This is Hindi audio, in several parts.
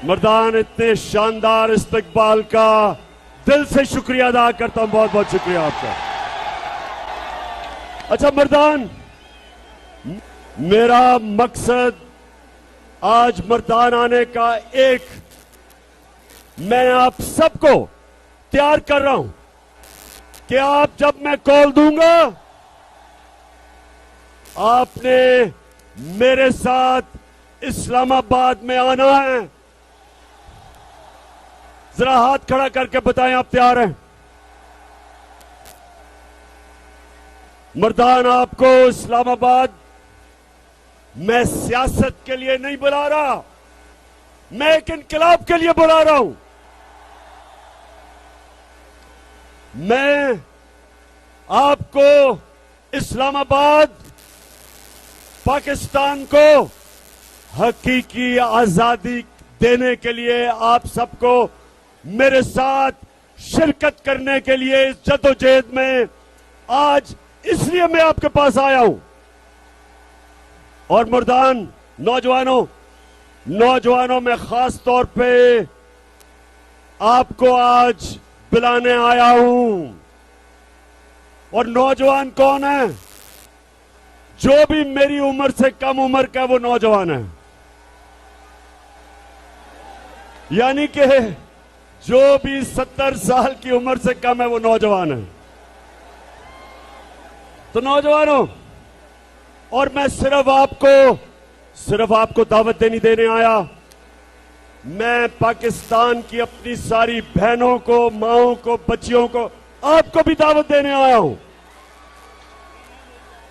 मर्दान, इतने शानदार इस्तकबाल का दिल से शुक्रिया अदा करता हूं। बहुत बहुत शुक्रिया आपका। अच्छा मर्दान, मेरा मकसद आज मर्दान आने का एक, मैं आप सबको तैयार कर रहा हूं कि आप जब मैं कॉल दूंगा आपने मेरे साथ इस्लामाबाद में आना है। जरा हाथ खड़ा करके बताएं आप तैयार हैं? मर्दान, आपको इस्लामाबाद मैं सियासत के लिए नहीं बुला रहा, मैं एक इनकलाब के लिए बुला रहा हूं। मैं आपको इस्लामाबाद, पाकिस्तान को हकीकी आजादी देने के लिए आप सबको मेरे साथ शिरकत करने के लिए इस जद्दोजहद में आज इसलिए मैं आपके पास आया हूं। और मर्दान, नौजवानों में खास तौर पे आपको आज बुलाने आया हूं। और नौजवान कौन है? जो भी मेरी उम्र से कम उम्र का वो नौजवान है, यानी कि जो भी 70 साल की उम्र से कम है वो नौजवान है। तो नौजवानों, और मैं सिर्फ आपको दावत देने आया। मैं पाकिस्तान की अपनी सारी बहनों को, माओं को, बच्चियों को, आपको भी दावत देने आया हूं।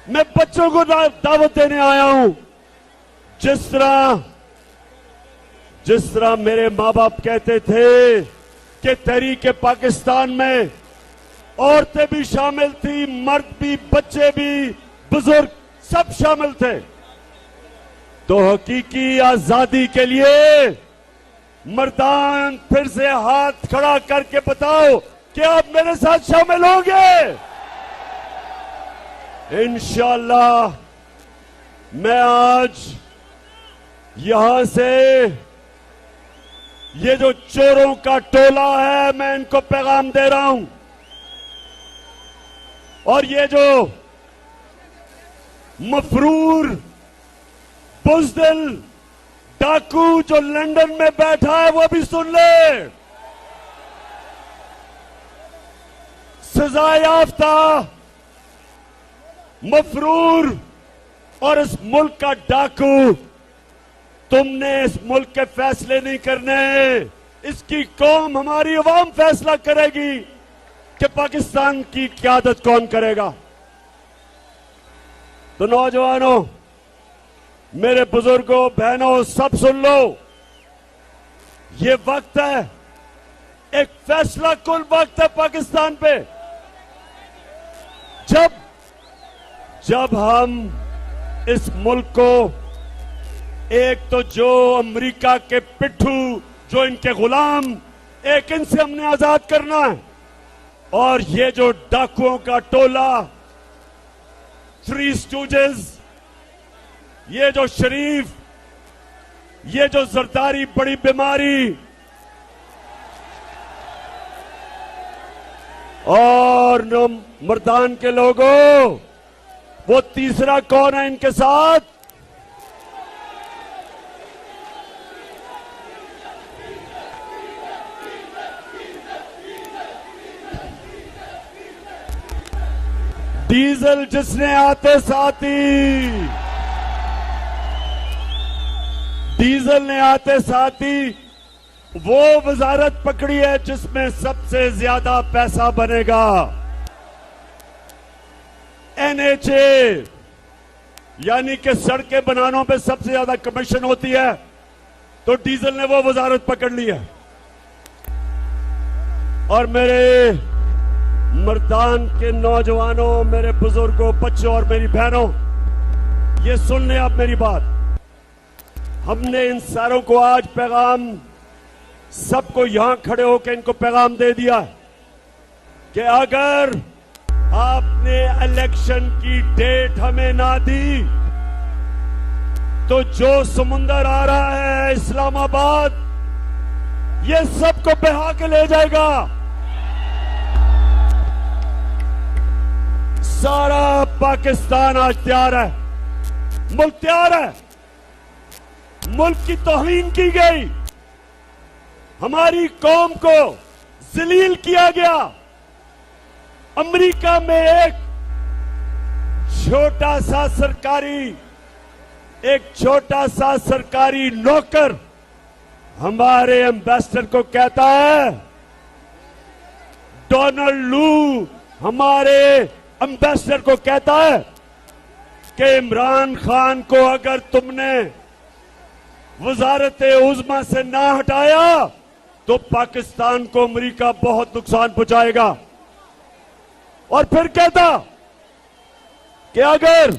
मैं बच्चों को दावत देने आया हूं। जिस तरह मेरे मां बाप कहते थे कि तहरीक पाकिस्तान में औरतें भी शामिल थी, मर्द भी, बच्चे भी, बुजुर्ग सब शामिल थे। तो हकीकी आजादी के लिए मर्दान, फिर से हाथ खड़ा करके बताओ कि आप मेरे साथ शामिल होंगे? इंशाअल्लाह मैं आज यहां से ये जो चोरों का टोला है, मैं इनको पैगाम दे रहा हूं। और ये जो मफरूर, बुज़दिल डाकू जो लंदन में बैठा है वो भी सुन ले। सजा याफ्ता मफरूर और इस मुल्क का डाकू, तुमने इस मुल्क के फैसले नहीं करने। इसकी कौम, हमारी अवाम फैसला करेगी कि पाकिस्तान की क़यादत कौन करेगा। तो नौजवानों, मेरे बुजुर्गों, बहनों, सब सुन लो। ये वक्त है, एक फैसला कुल वक्त है पाकिस्तान पे। जब हम इस मुल्क को, एक तो जो अमेरिका के पिट्ठू, जो इनके गुलाम, एक इनसे हमने आजाद करना है। और ये जो डाकुओं का टोला, थ्री स्टूजेस, ये जो शरीफ, ये जो जरदारी बड़ी बीमारी, और मर्दान के लोगों, वो तीसरा कौन है इनके साथ? डीजल, जिसने आते साथ ही, डीजल ने आते साथ ही वो वजारत पकड़ी है जिसमें सबसे ज्यादा पैसा बनेगा। एनएचए, यानी कि सड़कें बनाने पे सबसे ज्यादा कमीशन होती है, तो डीजल ने वो वजारत पकड़ ली है। और मेरे मर्दान के नौजवानों, मेरे बुजुर्गों, बच्चों और मेरी बहनों, ये सुन लें आप मेरी बात। हमने इन सारों को आज पैगाम, सबको यहां खड़े होकर इनको पैगाम दे दिया कि अगर आपने इलेक्शन की डेट हमें ना दी तो जो समुंदर आ रहा है इस्लामाबाद, ये सबको बहा के ले जाएगा। सारा पाकिस्तान आज तैयार है, मुल्क तैयार है। मुल्क की तौहीन की गई, हमारी कौम को जलील किया गया। अमेरिका में एक छोटा सा सरकारी नौकर हमारे एम्बेसडर को कहता है, डोनाल्ड लू हमारे एम्बेसडर को कहता है कि इमरान खान को अगर तुमने वजारत उज़्मा से ना हटाया तो पाकिस्तान को अमेरिका बहुत नुकसान पहुंचाएगा। और फिर कहता कि अगर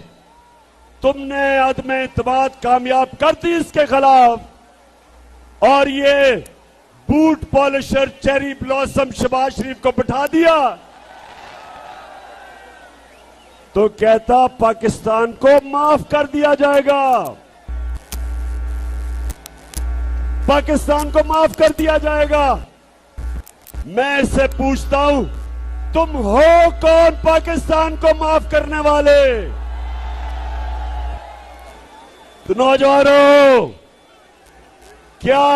तुमने अदम इत्मीनान कामयाब कर दी इसके खिलाफ और ये boot polisher cherry blossom Shahbaz Sharif को बिठा दिया तो कहता पाकिस्तान को माफ कर दिया जाएगा, पाकिस्तान को माफ कर दिया जाएगा। मैं इससे पूछता हूं, तुम हो कौन पाकिस्तान को माफ करने वाले? तो नौजवानों, क्या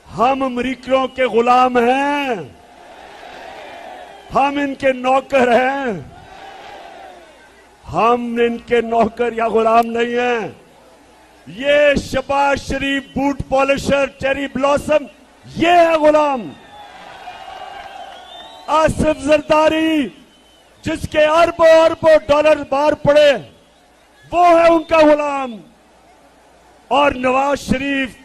हम अमरीकियों के गुलाम हैं? हम इनके नौकर हैं? हम इनके नौकर या गुलाम नहीं हैं। ये शहबाज शरीफ, बूट पॉलिशर, चेरी ब्लॉसम, ये है गुलाम। आसिफ जरदारी जिसके अरबों अरबों डॉलर बाहर पड़े, वो है उनका गुलाम। और नवाज शरीफ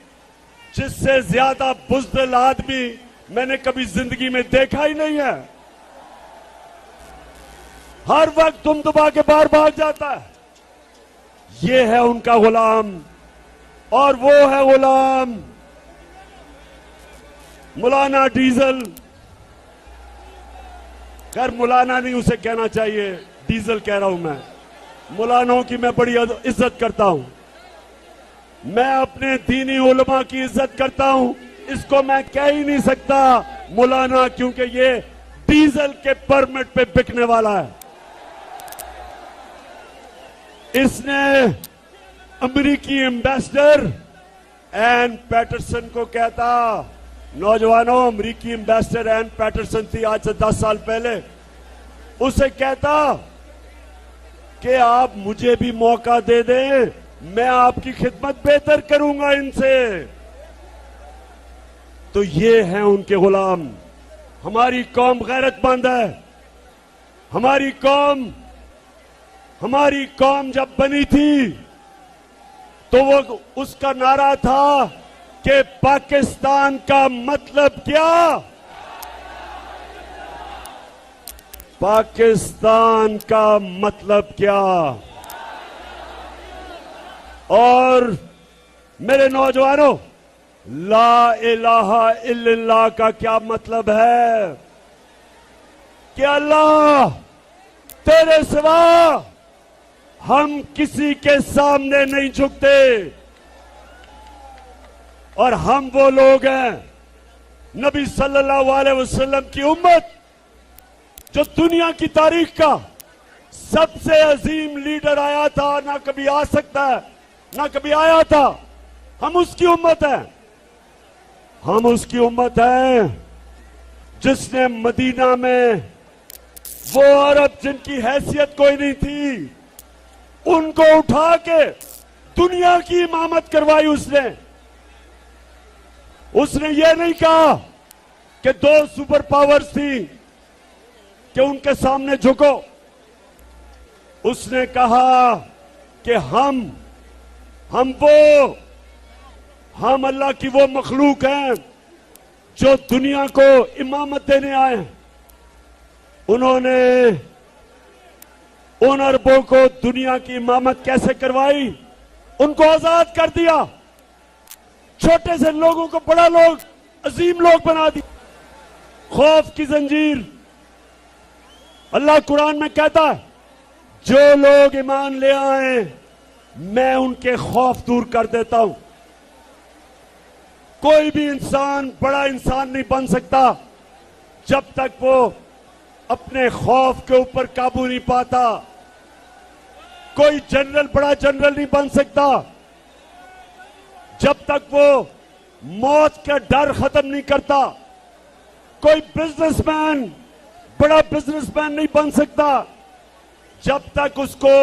जिससे ज्यादा बुज़दिल आदमी मैंने कभी जिंदगी में देखा ही नहीं है, हर वक्त दुम दबा के बाहर भाग जाता है, ये है उनका गुलाम। और वो है गुलाम मौलाना डीजल। खैर मौलाना नहीं उसे कहना चाहिए, डीजल कह रहा हूं मैं। मौलानाओं की मैं बड़ी इज्जत करता हूं, मैं अपने दीनी उलमा की इज्जत करता हूं, इसको मैं कह ही नहीं सकता मौलाना, क्योंकि ये डीजल के परमिट पे बिकने वाला है। इसने अमेरिकी एम्बेसडर एन पैटरसन को कहता, नौजवानों, अमेरिकी एम्बेसडर एन पैटरसन थी आज से 10 साल पहले, उसे कहता कि आप मुझे भी मौका दे दें, मैं आपकी खिदमत बेहतर करूंगा इनसे। तो ये हैं उनके गुलाम। हमारी कौम गैरतमंद है। हमारी कौम जब बनी थी तो वो उसका नारा था कि पाकिस्तान का मतलब क्या? पाकिस्तान का मतलब क्या? और मेरे नौजवानों, ला इलाहा इल्लल्लाह का क्या मतलब है? कि अल्लाह तेरे सिवा हम किसी के सामने नहीं झुकते। और हम वो लोग हैं, नबी सल्लल्लाहु अलैहि वसल्लम की उम्मत, जो दुनिया की तारीख का सबसे अजीम लीडर आया था, ना कभी आ सकता है, ना कभी आया था। हम उसकी उम्मत है। हम उसकी उम्मत है जिसने मदीना में वो अरब जिनकी हैसियत कोई नहीं थी, उनको उठा के दुनिया की इमामत करवाई। उसने ये नहीं कहा कि 2 सुपर पावर्स थी कि उनके सामने झुको। उसने कहा कि हम अल्लाह की वो मखलूक हैं जो दुनिया को इमामत देने आए हैं। उन्होंने उन अरबों को दुनिया की इमामत कैसे करवाई? उनको आजाद कर दिया, छोटे से लोगों को बड़ा लोग, अजीम लोग बना दिया। खौफ की जंजीर, अल्लाह कुरान में कहता है, जो लोग ईमान ले आए मैं उनके खौफ दूर कर देता हूं। कोई भी इंसान बड़ा इंसान नहीं बन सकता जब तक वो अपने खौफ के ऊपर काबू नहीं पाता। कोई जनरल बड़ा जनरल नहीं बन सकता जब तक वो मौत का डर खत्म नहीं करता। कोई बिजनेसमैन बड़ा बिजनेसमैन नहीं बन सकता जब तक उसको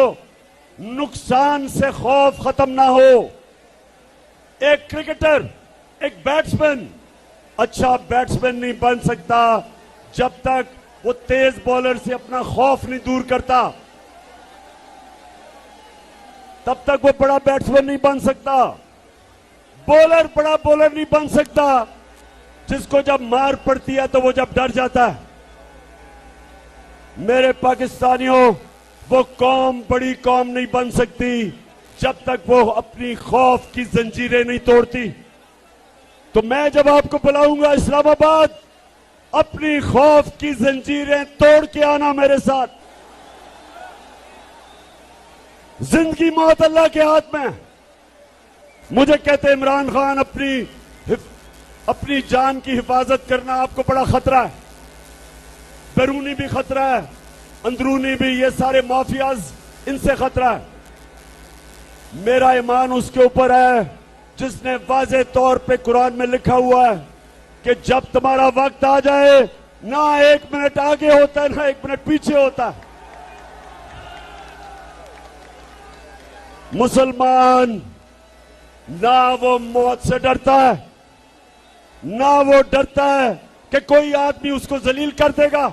नुकसान से खौफ खत्म ना हो। एक क्रिकेटर, एक बैट्समैन अच्छा बैट्समैन नहीं बन सकता जब तक वो तेज बॉलर से अपना खौफ नहीं दूर करता। तब तक वो बड़ा बैट्समैन नहीं बन सकता। बॉलर बड़ा बॉलर नहीं बन सकता जिसको जब मार पड़ती है तो वो जब डर जाता है। मेरे पाकिस्तानियों, वो कौम बड़ी कौम नहीं बन सकती जब तक वो अपनी खौफ की जंजीरें नहीं तोड़ती। तो मैं जब आपको बुलाऊंगा इस्लामाबाद, अपनी खौफ की जंजीरें तोड़ के आना मेरे साथ। जिंदगी मौत अल्लाह के हाथ में। मुझे कहते इमरान खान अपनी जान की हिफाजत करना आपको बड़ा खतरा है। बैरूनी भी खतरा है, अंदरूनी भी। ये सारे माफियाज, इनसे खतरा है। मेरा ईमान उसके ऊपर है जिसने वाज़े तौर पे कुरान में लिखा हुआ है कि जब तुम्हारा वक्त आ जाए, ना 1 मिनट आगे होता है ना 1 मिनट पीछे होता है। मुसलमान ना वो मौत से डरता है, ना वो डरता है कि कोई आदमी उसको जलील कर देगा।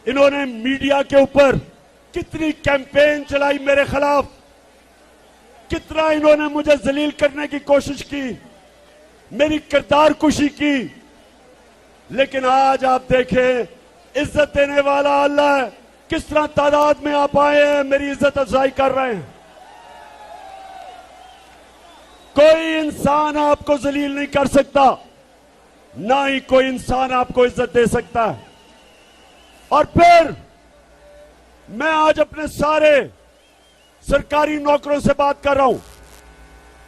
इन्होंने मीडिया के ऊपर कितनी कैंपेन चलाई मेरे खिलाफ, कितना इन्होंने मुझे जलील करने की कोशिश की, मेरी किरदार कुशी की। लेकिन आज आप देखें, इज्जत देने वाला अल्लाह है। किस तरह तादाद में आप आए हैं, मेरी इज्जत अफजाई कर रहे हैं। कोई इंसान आपको जलील नहीं कर सकता, ना ही कोई इंसान आपको इज्जत दे सकता है। और फिर मैं आज अपने सारे सरकारी नौकरों से बात कर रहा हूं,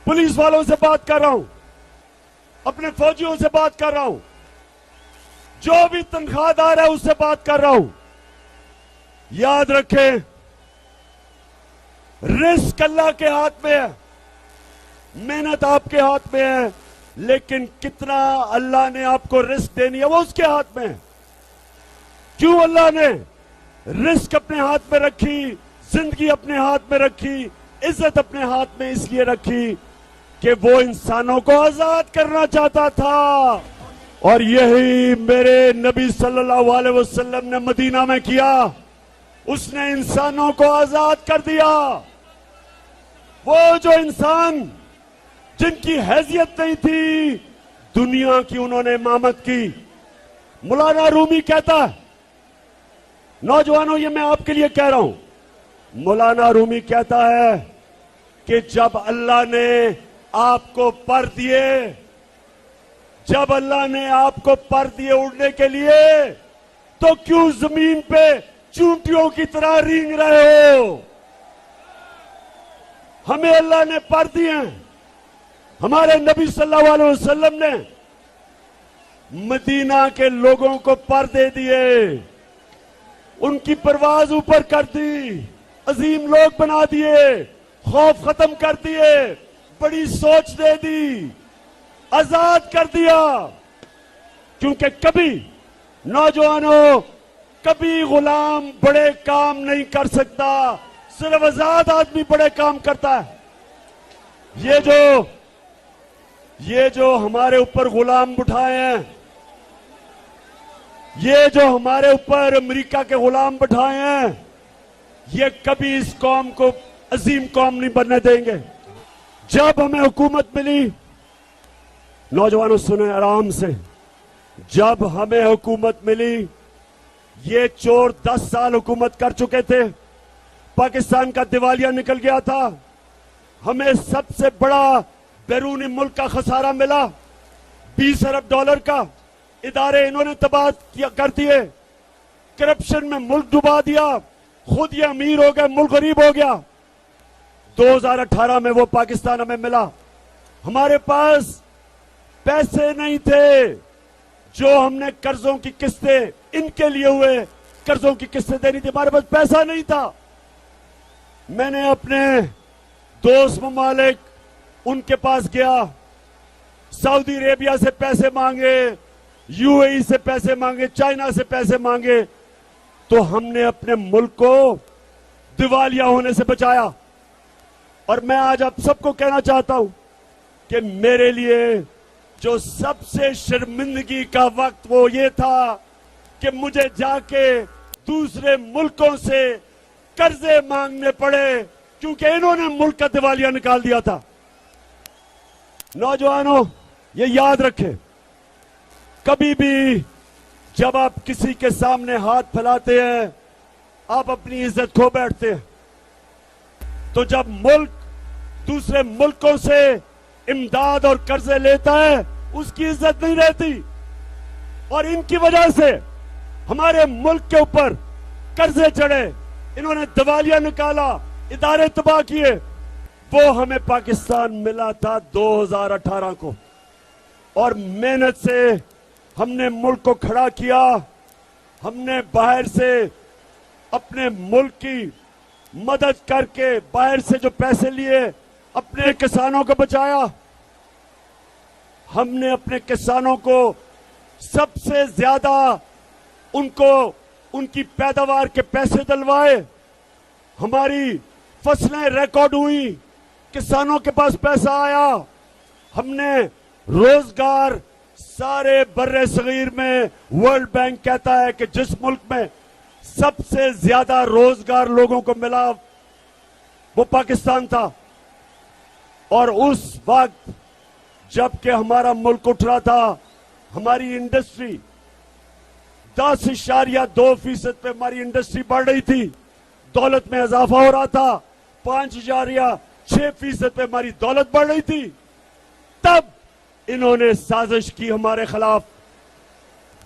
पुलिस वालों से बात कर रहा हूं, अपने फौजियों से बात कर रहा हूं, जो भी तनख्वाहदार है उससे बात कर रहा हूं। याद रखें, रिस्क अल्लाह के हाथ में है, मेहनत आपके हाथ में है, लेकिन कितना अल्लाह ने आपको रिस्क देनी है वो उसके हाथ में है। क्यों अल्लाह ने रिस्क अपने हाथ में रखी, जिंदगी अपने हाथ में रखी, इज्जत अपने हाथ में इसलिए रखी कि वो इंसानों को आजाद करना चाहता था। और यही मेरे नबी सल्लल्लाहु अलैहि वसल्लम ने मदीना में किया। उसने इंसानों को आजाद कर दिया। वो जो इंसान जिनकी हैसियत नहीं थी, दुनिया की उन्होंने इमामत की। मौलाना रूमी कहता है, नौजवानों ये मैं आपके लिए कह रहा हूं, मौलाना रूमी कहता है कि जब अल्लाह ने आपको पर दिए, जब अल्लाह ने आपको पर दिए उड़ने के लिए, तो क्यों जमीन पे चूंटियों की तरह रेंग रहे हो? हमें अल्लाह ने पर दिए हैं। हमारे नबी सल्लल्लाहु अलैहि वसल्लम ने मदीना के लोगों को पर दे दिए, उनकी परवाज ऊपर कर दी, अजीम लोग बना दिए, खौफ खत्म कर दिए, बड़ी सोच दे दी, आजाद कर दिया। क्योंकि कभी नौजवानों, कभी गुलाम बड़े काम नहीं कर सकता, सिर्फ आजाद आदमी बड़े काम करता है। ये जो हमारे ऊपर गुलाम बिठाए हैं, ये जो हमारे ऊपर अमेरिका के गुलाम बिठाए हैं, ये कभी इस कौम को अजीम कौम नहीं बनने देंगे। जब हमें हुकूमत मिली, नौजवानों सुने आराम से, जब हमें हुकूमत मिली, ये चोर 10 साल हुकूमत कर चुके थे, पाकिस्तान का दिवालिया निकल गया था, हमें सबसे बड़ा बैरूनी मुल्क का खसारा मिला, $20 अरब का। इदारे इन्होंने तबाह कर दिए, करप्शन में मुल्क डुबा दिया, खुद ये अमीर हो गए, मुल्क गरीब हो गया। 2018 में वो पाकिस्तान हमें मिला। हमारे पास पैसे नहीं थे जो हमने कर्जों की किस्तें इनके लिए हुए कर्जों की किस्तें देनी थी, हमारे पास पैसा नहीं था। मैंने अपने दोस्त ममालिक उनके पास गया, सऊदी अरेबिया से पैसे मांगे, यूएई से पैसे मांगे, चाइना से पैसे मांगे, तो हमने अपने मुल्क को दिवालिया होने से बचाया। और मैं आज आप सबको कहना चाहता हूं कि मेरे लिए जो सबसे शर्मिंदगी का वक्त वो ये था कि मुझे जाके दूसरे मुल्कों से कर्जे मांगने पड़े, क्योंकि इन्होंने मुल्क का दिवालिया निकाल दिया था। नौजवानों, ये याद रखें, कभी भी जब आप किसी के सामने हाथ फैलाते हैं, आप अपनी इज्जत खो बैठते हैं। तो जब मुल्क दूसरे मुल्कों से इमदाद और कर्जे लेता है, उसकी इज्जत नहीं रहती। और इनकी वजह से हमारे मुल्क के ऊपर कर्जे चढ़े, इन्होंने दिवालिया निकाला, इदारे तबाह किए। वो हमें पाकिस्तान मिला था 2018 को, और मेहनत से हमने मुल्क को खड़ा किया। हमने बाहर से अपने मुल्क की मदद करके बाहर से जो पैसे लिए, अपने किसानों को बचाया। हमने अपने किसानों को सबसे ज्यादा उनको उनकी पैदावार के पैसे दिलवाए। हमारी फसलें रिकॉर्ड हुई, किसानों के पास पैसा आया। हमने रोजगार सारे बर्रे सगीर में, वर्ल्ड बैंक कहता है कि जिस मुल्क में सबसे ज्यादा रोजगार लोगों को मिला वो पाकिस्तान था। और उस वक्त जबकि हमारा मुल्क उठ रहा था, हमारी इंडस्ट्री 10.2% पे हमारी इंडस्ट्री बढ़ रही थी, दौलत में इजाफा हो रहा था। 5.6% पे हमारी दौलत बढ़ रही थी। तब इन्होंने साजिश की हमारे खिलाफ,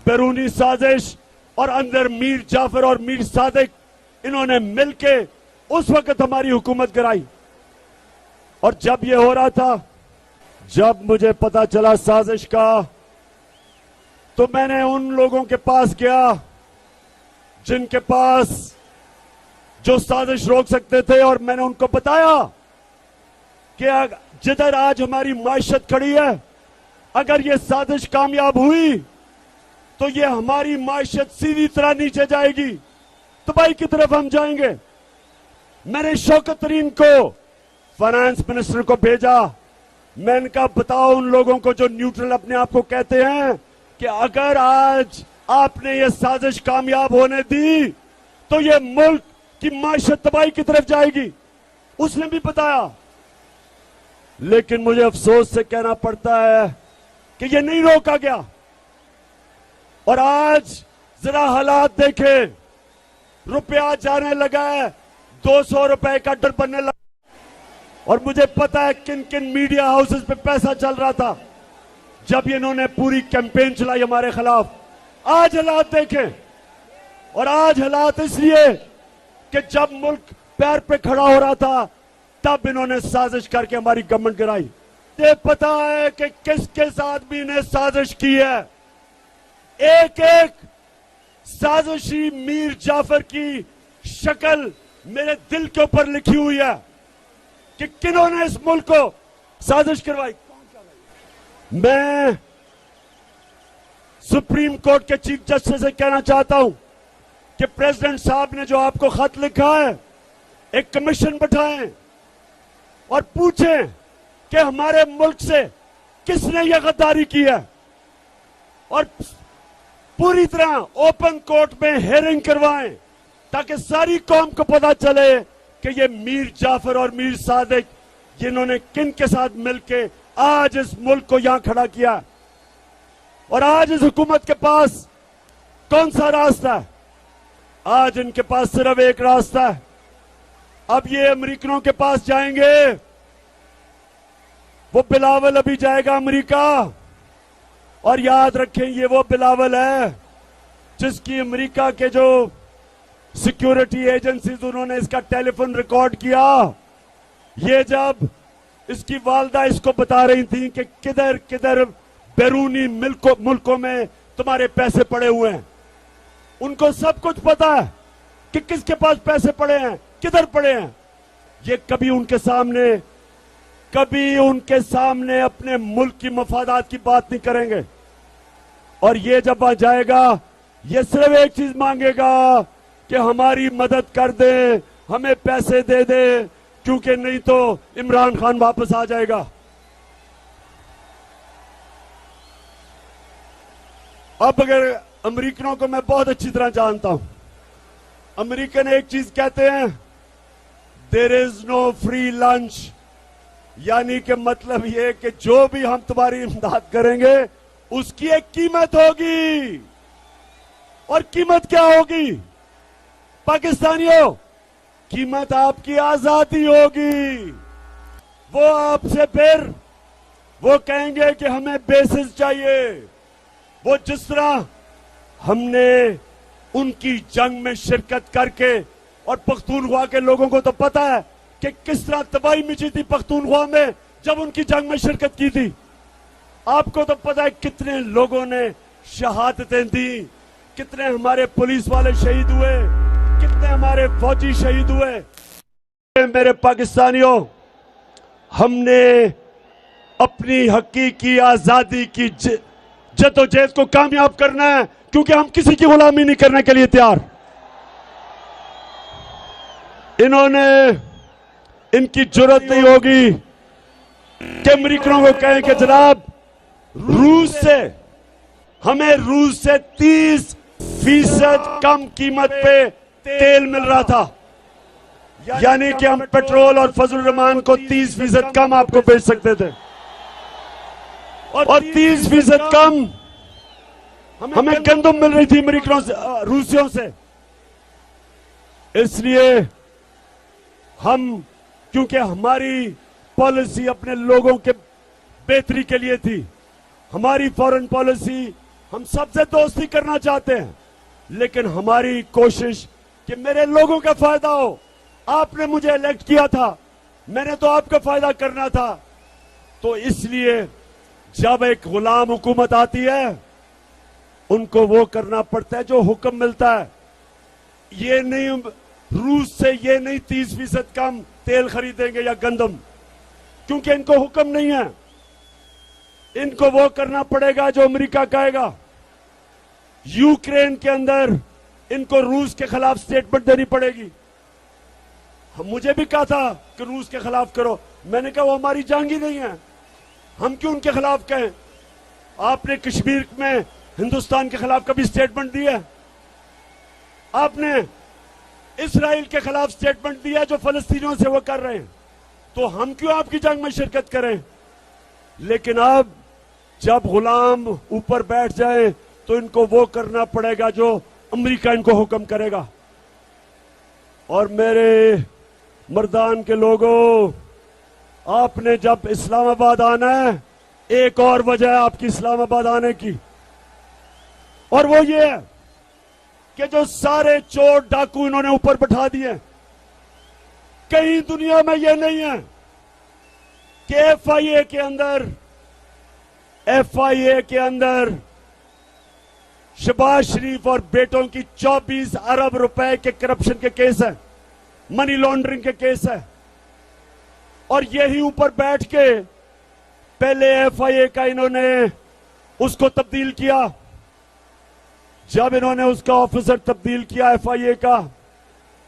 बैरूनी साजिश, और अंदर मीर जाफर और मीर सादिक इन्होंने मिलके उस वक्त हमारी हुकूमत गिराई। और जब ये हो रहा था, जब मुझे पता चला साजिश का, तो मैंने उन लोगों के पास गया जिनके पास जो साजिश रोक सकते थे, और मैंने उनको बताया कि जिधर आज हमारी मायशत खड़ी है, अगर ये साजिश कामयाब हुई तो ये हमारी मायशत सीधी तरह नीचे जाएगी, तबाही की तरफ हम जाएंगे। मैंने शौकत तरीन को, फाइनेंस मिनिस्टर को भेजा। मैंने कहा बताओ उन लोगों को जो न्यूट्रल अपने आप को कहते हैं कि अगर आज आपने ये साजिश कामयाब होने दी तो ये मुल्क की मायशत तबाही की तरफ जाएगी। उसने भी बताया, लेकिन मुझे अफसोस से कहना पड़ता है कि ये नहीं रोका गया। और आज जरा हालात देखें, रुपया जाने लगा है, 200 रुपए का डर बनने लगा। और मुझे पता है किन किन मीडिया हाउसेस पे पैसा चल रहा था जब इन्होंने पूरी कैंपेन चलाई हमारे खिलाफ। आज हालात देखें, और आज हालात इसलिए कि जब मुल्क पैर पे खड़ा हो रहा था, तब इन्होंने साजिश करके हमारी गवर्नमेंट गिराई। ये पता है कि किस किस आदमी ने साजिश की है। एक एक साजिशी मीर जाफर की शक्ल मेरे दिल के ऊपर लिखी हुई है कि किन्होंने इस मुल्क को साजिश करवाई। मैं सुप्रीम कोर्ट के चीफ जस्टिस से कहना चाहता हूं कि प्रेसिडेंट साहब ने जो आपको खत लिखा है, एक कमीशन बैठाएं और पूछें कि हमारे मुल्क से किसने यह गद्दारी की है, और पूरी तरह ओपन कोर्ट में हेयरिंग करवाएं ताकि सारी कौम को पता चले कि ये मीर जाफर और मीर सादिक जिन्होंने किन के साथ मिलकर आज इस मुल्क को यहां खड़ा किया। और आज इस हुकूमत के पास कौन सा रास्ता है? आज इनके पास सिर्फ एक रास्ता है। अब ये अमेरिकनों के पास जाएंगे, वो बिलावल अभी जाएगा अमेरिका, और याद रखें ये वो बिलावल है जिसकी अमेरिका के जो सिक्योरिटी एजेंसीज उन्होंने इसका टेलीफोन रिकॉर्ड किया। ये जब इसकी वालदा इसको बता रही थी कि किधर किधर बैरूनी मुल्कों में तुम्हारे पैसे पड़े हुए हैं। उनको सब कुछ पता है कि किसके पास पैसे पड़े हैं, किधर पड़े हैं। ये कभी उनके सामने अपने मुल्क की मफादात की बात नहीं करेंगे। और ये जब आ जाएगा, ये सिर्फ एक चीज मांगेगा कि हमारी मदद कर दे, हमें पैसे दे दे, क्योंकि नहीं तो इमरान खान वापस आ जाएगा। अब अगर अमेरिकनों को मैं बहुत अच्छी तरह जानता हूं, अमेरिकन एक चीज कहते हैं, there is no free lunch, यानी कि मतलब ये कि जो भी हम तुम्हारी इमदाद करेंगे उसकी एक कीमत होगी। और कीमत क्या होगी पाकिस्तानियों? कीमत आपकी आजादी होगी। वो आपसे फिर वो कहेंगे कि हमें बेसिस चाहिए। वो जिस तरह हमने उनकी जंग में शिरकत करके, और पख्तूनख्वा के लोगों को तो पता है कि किस तरह तबाही मची थी पख्तूनख्वा में जब उनकी जंग में शिरकत की थी। आपको तो पता है कितने लोगों ने शहादतें दी, कितने हमारे पुलिस वाले शहीद हुए, कितने हमारे फौजी शहीद हुए। मेरे पाकिस्तानियों, हमने अपनी हकीकी आजादी की जद्दोजहद को कामयाब करना है, क्योंकि हम किसी की गुलामी नहीं करने के लिए तैयार। इनकी जरूरत नहीं होगी कि अमेरिकनों को कहें कि जनाब हमें रूस से 30% कम कीमत पे तेल मिल रहा था, यानी कि हम पेट्रोल और फजल रहमान को 30% कम आपको बेच सकते थे, और 30% कम हमें गंदम मिल रही थी अमेरिकनों से, रूसियों से। इसलिए क्योंकि हमारी पॉलिसी अपने लोगों के बेहतरी के लिए थी, हमारी फॉरेन पॉलिसी, हम सबसे दोस्ती करना चाहते हैं, लेकिन हमारी कोशिश कि मेरे लोगों का फायदा हो। आपने मुझे इलेक्ट किया था, मैंने तो आपका फायदा करना था। तो इसलिए जब एक गुलाम हुकूमत आती है, उनको वो करना पड़ता है जो हुक्म मिलता है। ये नहीं, रूस से ये नहीं 30% कम तेल खरीदेंगे या गंदम, क्योंकि इनको हुक्म नहीं है। इनको वो करना पड़ेगा जो अमेरिका कहेगा। यूक्रेन के अंदर इनको रूस के खिलाफ स्टेटमेंट देनी पड़ेगी। मुझे भी कहा था कि रूस के खिलाफ करो, मैंने कहा वो हमारी जंग ही नहीं है, हम क्यों उनके खिलाफ कहें। आपने कश्मीर में हिंदुस्तान के खिलाफ कभी स्टेटमेंट दिया? आपने इसराइल के खिलाफ स्टेटमेंट दिया जो फलस्तीनियों से वो कर रहे हैं, तो हम क्यों आपकी जंग में शिरकत करें। लेकिन अब जब गुलाम ऊपर बैठ जाए तो इनको वो करना पड़ेगा जो अमेरिका इनको हुक्म करेगा। और मेरे मर्दान के लोगों, आपने जब इस्लामाबाद आना है, एक और वजह है आपकी इस्लामाबाद आने की, और वो ये है कि जो सारे चोर डाकू इन्होंने ऊपर बैठा दिए, कहीं दुनिया में ये नहीं है कि एफआईए के अंदर शहबाज शरीफ और बेटों की 24 अरब रुपए के करप्शन के केस है, मनी लॉन्ड्रिंग के केस है। और यही ऊपर बैठ के पहले एफआईए का इन्होंने उसको तब्दील किया। जब इन्होंने उसका ऑफिसर तब्दील किया एफआईए का,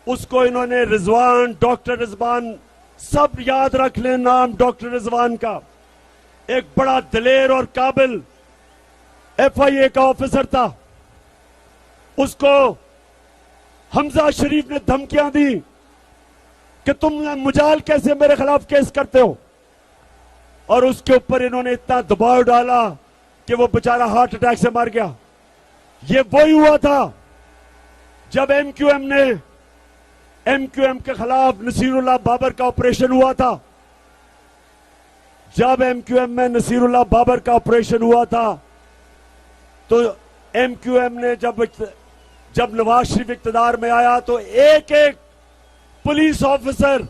उसको इन्होंने रिजवान, डॉक्टर रिजवान, सब याद रख लें नाम डॉक्टर रिजवान का, एक बड़ा दिलेर और काबिल एफआईए का ऑफिसर था। उसको हमजा शरीफ ने धमकियां दी कि तुम मुजाल कैसे मेरे खिलाफ केस करते हो, और उसके ऊपर इन्होंने इतना दबाव डाला कि वो बेचारा हार्ट अटैक से मर गया। ये वही हुआ था जब एमक्यूएम के खिलाफ नसीरुल्लाह बाबर का ऑपरेशन हुआ था। जब एमक्यूएम में नसीरुल्लाह बाबर का ऑपरेशन हुआ था, तो एमक्यूएम ने जब नवाज शरीफ इक्तदार में आया, तो एक एक पुलिस ऑफिसर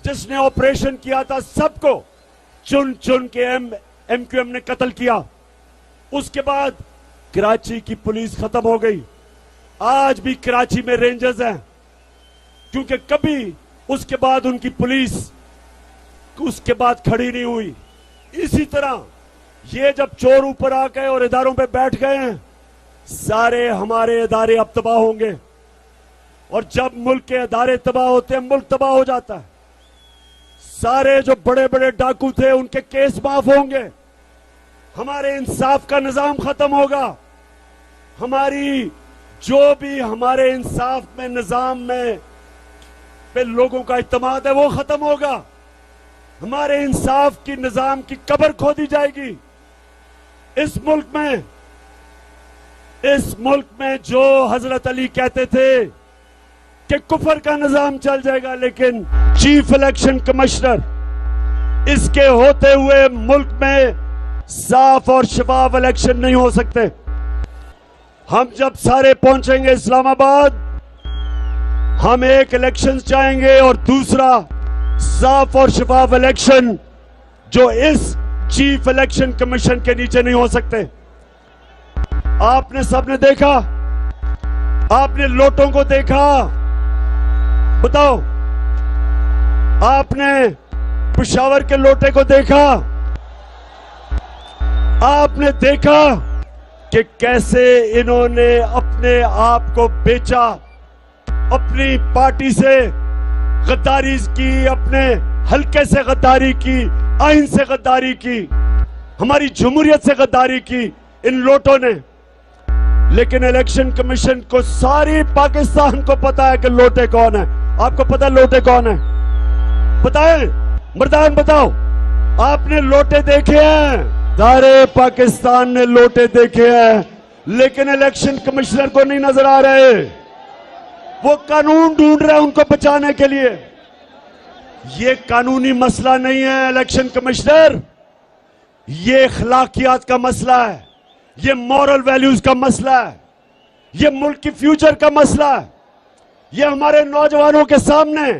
जिसने ऑपरेशन किया था सबको चुन चुन के एमक्यूएम ने कत्ल किया। उसके बाद कराची की पुलिस खत्म हो गई। आज भी कराची में रेंजर्स हैं, क्योंकि कभी उसके बाद उनकी पुलिस उसके बाद खड़ी नहीं हुई। इसी तरह ये जब चोर ऊपर आ गए और इदारों पे बैठ गए हैं, सारे हमारे इदारे अब तबाह होंगे। और जब मुल्क के इदारे तबाह होते हैं, मुल्क तबाह हो जाता है। सारे जो बड़े बड़े डाकू थे उनके केस माफ होंगे, हमारे इंसाफ का निजाम खत्म होगा, हमारी जो भी हमारे इंसाफ में निजाम में पे लोगों का इत्मीनाद है वो खत्म होगा, हमारे इंसाफ की निजाम की कब्र खोदी जाएगी। इस मुल्क में जो हजरत अली कहते थे कि कुफर का निजाम चल जाएगा, लेकिन चीफ इलेक्शन कमिश्नर इसके होते हुए मुल्क में साफ और शफाफ इलेक्शन नहीं हो सकते। हम जब सारे पहुंचेंगे इस्लामाबाद, हम एक इलेक्शन चाहेंगे और दूसरा साफ और शफाफ इलेक्शन जो इस चीफ इलेक्शन कमीशन के नीचे नहीं हो सकते। आपने सबने देखा, आपने लोटों को देखा, बताओ आपने पेशावर के लोटे को देखा, आपने देखा कि कैसे इन्होंने अपने आप को बेचा, अपनी पार्टी से गद्दारी की, अपने हल्के से गद्दारी की, आइन से गद्दारी की, हमारी जमहूरियत से गद्दारी की इन लोटों ने। लेकिन इलेक्शन कमीशन को सारी पाकिस्तान को पता है कि लोटे कौन है। आपको पता है लोटे कौन है? बताएं, मर्दान बताओ, आपने लोटे देखे हैं? सारे पाकिस्तान ने लोटे देखे हैं, लेकिन इलेक्शन कमिश्नर को नहीं नजर आ रहे। वो कानून ढूंढ रहे हैं उनको बचाने के लिए। ये कानूनी मसला नहीं है इलेक्शन कमिश्नर, ये अखलाकियात का मसला है, ये मॉरल वैल्यूज का मसला है, ये मुल्क की फ्यूचर का मसला है। ये हमारे नौजवानों के सामने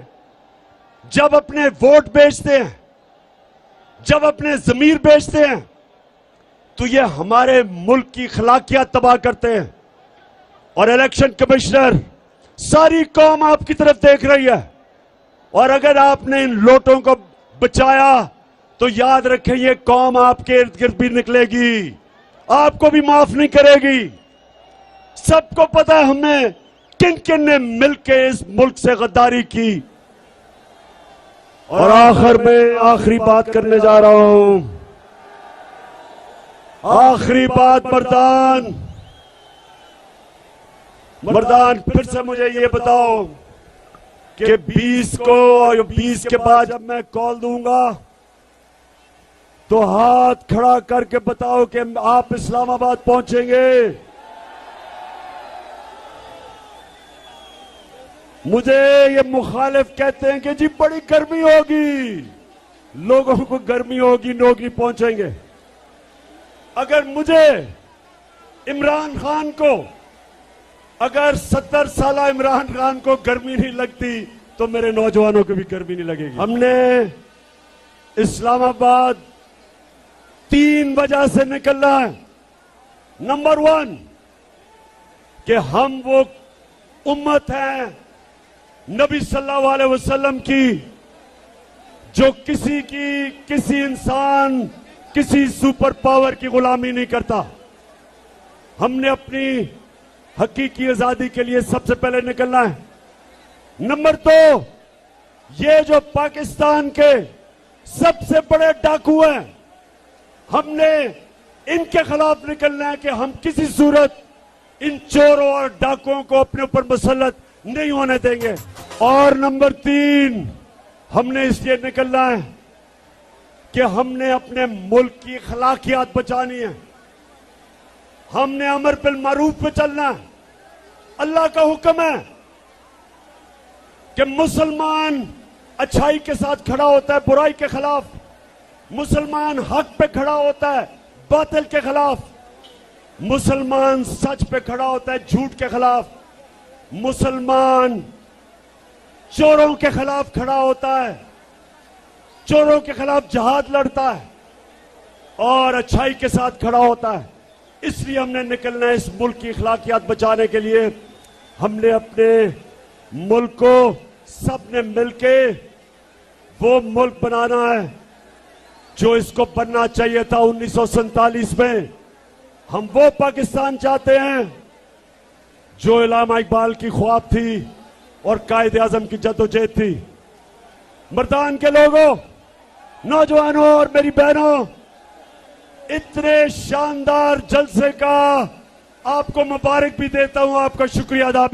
जब अपने वोट बेचते हैं, जब अपने जमीर बेचते हैं, तो ये हमारे मुल्क की अखलाकियात तबाह करते हैं। और इलेक्शन कमिश्नर, सारी कौम आपकी तरफ देख रही है, और अगर आपने इन लोटों को बचाया तो याद रखें ये कौम आपके इर्द गिर्द भी निकलेगी, आपको भी माफ नहीं करेगी। सबको पता है हमने किन किन ने मिलकर इस मुल्क से गद्दारी की। और आखिर में आखिरी बात करने जा रहा हूं, आखिरी बात मर्दान फिर से मुझे ये बताओ कि 20 को और 20 के बाद जब मैं कॉल दूंगा तो हाथ खड़ा करके बताओ कि आप इस्लामाबाद पहुंचेंगे। मुझे ये मुखालिफ कहते हैं कि जी बड़ी गर्मी होगी, लोगों को गर्मी होगी, लोग नहीं पहुंचेंगे। अगर मुझे इमरान खान को, अगर 70 साल इमरान खान को गर्मी नहीं लगती तो मेरे नौजवानों को भी गर्मी नहीं लगेगी। हमने इस्लामाबाद 3 वजह से निकलना है। नंबर 1 कि हम वो उम्मत हैं नबी सल्लल्लाहु अलैहि वसल्लम की जो किसी इंसान, किसी सुपर पावर की गुलामी नहीं करता। हमने अपनी हकीकी आजादी के लिए सबसे पहले निकलना है। नंबर 2, ये जो पाकिस्तान के सबसे बड़े डाकू हैं, हमने इनके खिलाफ निकलना है कि हम किसी सूरत इन चोरों और डाकुओं को अपने ऊपर मुसल्लत नहीं होने देंगे। और नंबर 3, हमने इसलिए निकलना है कि हमने अपने मुल्क की अखलाकियात बचानी है, हमने अमर बिल मारूफ पे चलना है। अल्लाह का हुक्म है कि मुसलमान अच्छाई के साथ खड़ा होता है बुराई के खिलाफ, मुसलमान हक पे खड़ा होता है बातिल के खिलाफ, मुसलमान सच पे खड़ा होता है झूठ के खिलाफ, मुसलमान चोरों के खिलाफ खड़ा होता है, चोरों के खिलाफ जहाद लड़ता है और अच्छाई के साथ खड़ा होता है। इसलिए हमने निकलना है इस मुल्क की अखलाकियात बचाने के लिए। हमने अपने मुल्क को सबने मिलके वो मुल्क बनाना है जो इसको बनना चाहिए था 1947 में। हम वो पाकिस्तान चाहते हैं जो इलामा इकबाल की ख्वाब थी और कायदे आजम की जद्दोजहद थी। मर्दान के लोगों, नौजवानों और मेरी बहनों, इतने शानदार जलसे का आपको मुबारक भी देता हूं, आपका शुक्रिया अदा